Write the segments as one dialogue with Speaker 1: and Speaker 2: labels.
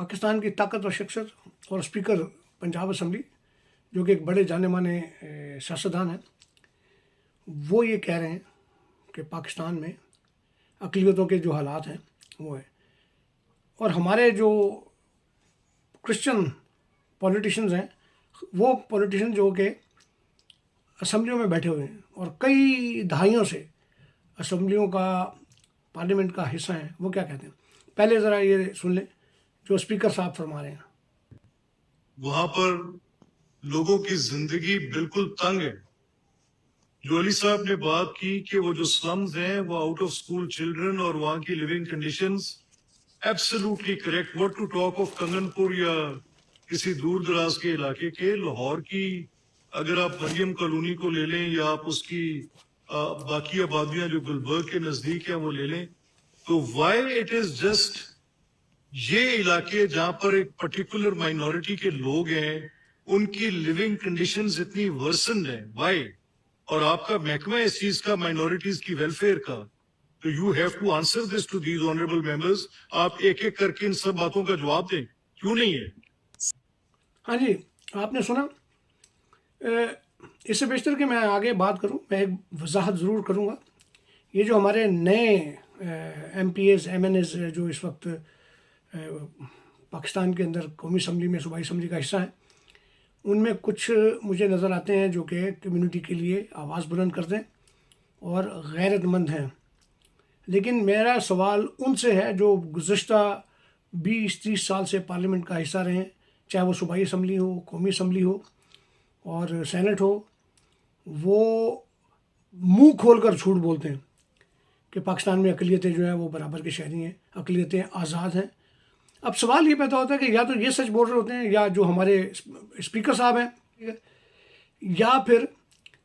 Speaker 1: پاکستان کی طاقتور شخصیت اور اسپیکر پنجاب اسمبلی جو کہ ایک بڑے جانے مانے سیاستدان ہیں، وہ یہ کہہ رہے ہیں کہ پاکستان میں اقلیتوں کے جو حالات ہیں وہ ہیں، اور ہمارے جو کرسچن پولیٹیشنز ہیں وہ پولیٹیشن جو کہ اسمبلیوں میں بیٹھے ہوئے ہیں اور کئی دہائیوں سے اسمبلیوں کا پارلیمنٹ کا حصہ ہیں، وہ کیا کہتے ہیں؟ پہلے ذرا یہ سن لیں جو اسپیکر صاحب فرما رہے ہیں۔
Speaker 2: وہاں پر لوگوں کی زندگی بالکل تنگ ہے۔ جو علی صاحب نے بات کی کہ وہ جو سلمز ہیں وہ آؤٹ آف اسکول چلڈرن اور وہاں کی living conditions absolutely correct. What to talk of Kanganpur یا کسی دور دراز کے علاقے کے لاہور کی، اگر آپ مریم کالونی کو لے لیں یا آپ اس کی باقی آبادیاں جو گلبرگ کے نزدیک ہیں وہ لے لیں، تو وائی اٹ از جسٹ یہ علاقے جہاں پر ایک پرٹیکولر مائنورٹی کے لوگ ہیں ان کی لیونگ کنڈیشنز اتنی ورسنڈ ہیں، وائی؟ اور آپ کا محکمہ اس چیز کا مائنورٹیز کی ویلفیئر کا، تو you have to answer this to these honourable members. آپ ایک ایک کر کے ان سب باتوں کا جواب دیں، کیوں نہیں ہے؟
Speaker 1: ہاں جی، آپ نے سنا۔ اس سے بیشتر کہ میں آگے بات کروں، میں ایک وضاحت ضرور کروں گا۔ یہ جو ہمارے نئے M P As M N As جو اس وقت پاکستان کے اندر قومی اسمبلی میں صوبائی اسمبلی کا حصہ ہیں، ان میں کچھ مجھے نظر آتے ہیں جو کہ کمیونٹی کے لیے آواز بلند کرتے ہیں اور غیرت مند ہیں، لیکن میرا سوال ان سے ہے جو گزشتہ 20-30 سال سے پارلیمنٹ کا حصہ رہے ہیں، چاہے وہ صوبائی اسمبلی ہو، قومی اسمبلی ہو اور سینٹ ہو۔ وہ منہ کھول کر جھوٹ بولتے ہیں کہ پاکستان میں اقلیتیں جو ہیں وہ برابر کے شہری ہیں، اقلیتیں آزاد ہیں۔ اب سوال یہ پیدا ہوتا ہے کہ یا تو یہ سچ بول رہے ہوتے ہیں، یا جو ہمارے اسپیکر صاحب ہیں، یا پھر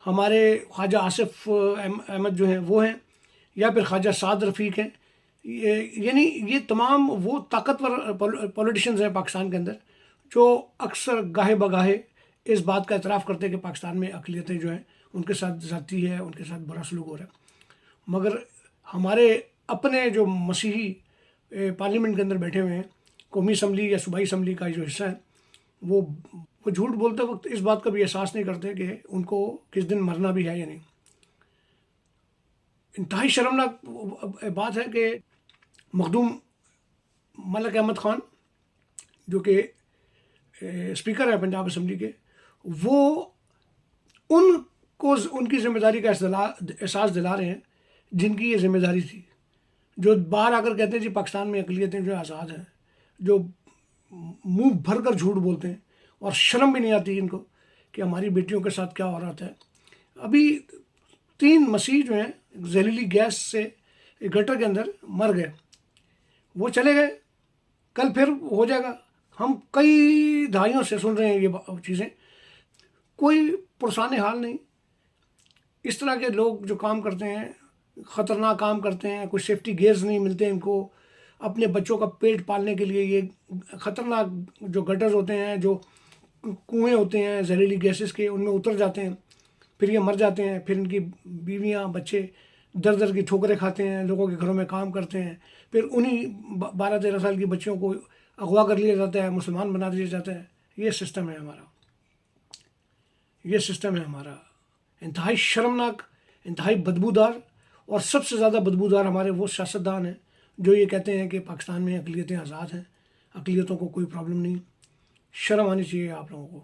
Speaker 1: ہمارے خواجہ آصف احمد جو ہیں وہ ہیں، یا پھر خواجہ سعد رفیق ہیں۔ یعنی یہ تمام وہ طاقتور پولیٹیشنز ہیں پاکستان کے اندر جو اکثر گاہے بگاہے اس بات کا اعتراف کرتے ہیں کہ پاکستان میں اقلیتیں جو ہیں ان کے ساتھ زیادتی ہے، ان کے ساتھ برا سلوک ہو رہا ہے، مگر ہمارے اپنے جو مسیحی پارلیمنٹ کے اندر بیٹھے ہوئے ہیں، قومی اسمبلی یا صوبائی اسمبلی کا جو حصہ ہے، وہ جھوٹ بولتے وقت اس بات کا بھی احساس نہیں کرتے کہ ان کو کس دن مرنا بھی ہے یا نہیں۔ انتہائی شرمناک بات ہے کہ مخدوم ملک احمد خان جو کہ اسپیکر ہے پنجاب اسمبلی کے، وہ ان کو ان کی ذمہ داری کا احساس دلا رہے ہیں جن کی یہ ذمہ داری تھی، جو باہر آ کر کہتے ہیں جی پاکستان میں اقلیتیں جو آزاد ہیں، جو منہ بھر کر جھوٹ بولتے ہیں اور شرم بھی نہیں آتی ان کو کہ ہماری بیٹیوں کے ساتھ کیا ہو رہا ہے۔ ابھی 3 مسیح جو ہیں زہریلی گیس سے گٹر کے اندر مر گئے، وہ چلے گئے، کل پھر ہو جائے گا۔ ہم کئی دہائیوں سے سن رہے ہیں یہ چیزیں، کوئی پرسان حال نہیں۔ اس طرح کے لوگ جو کام کرتے ہیں، خطرناک کام کرتے ہیں، کوئی سیفٹی گیئرز نہیں ملتے ان کو اپنے بچوں کا پیٹ پالنے کے لیے۔ یہ خطرناک جو گٹرز ہوتے ہیں، جو کنویں ہوتے ہیں زہریلی گیسز کے، ان میں اتر جاتے ہیں، پھر یہ مر جاتے ہیں، پھر ان کی بیویاں بچے در در کی ٹھوکریں کھاتے ہیں، لوگوں کے گھروں میں کام کرتے ہیں، پھر انہی 12-13 سال کی بچیوں کو اغوا کر لیا جاتا ہے، مسلمان بنا دیا جاتا ہے۔ یہ سسٹم ہے ہمارا، یہ سسٹم ہے ہمارا، انتہائی شرمناک، انتہائی بدبودار، اور سب سے زیادہ بدبودار ہمارے وہ سیاستدان ہیں جو یہ کہتے ہیں کہ پاکستان میں اقلیتیں آزاد ہیں، اقلیتوں کو کوئی پرابلم نہیں۔ شرم آنی چاہیے آپ لوگوں کو۔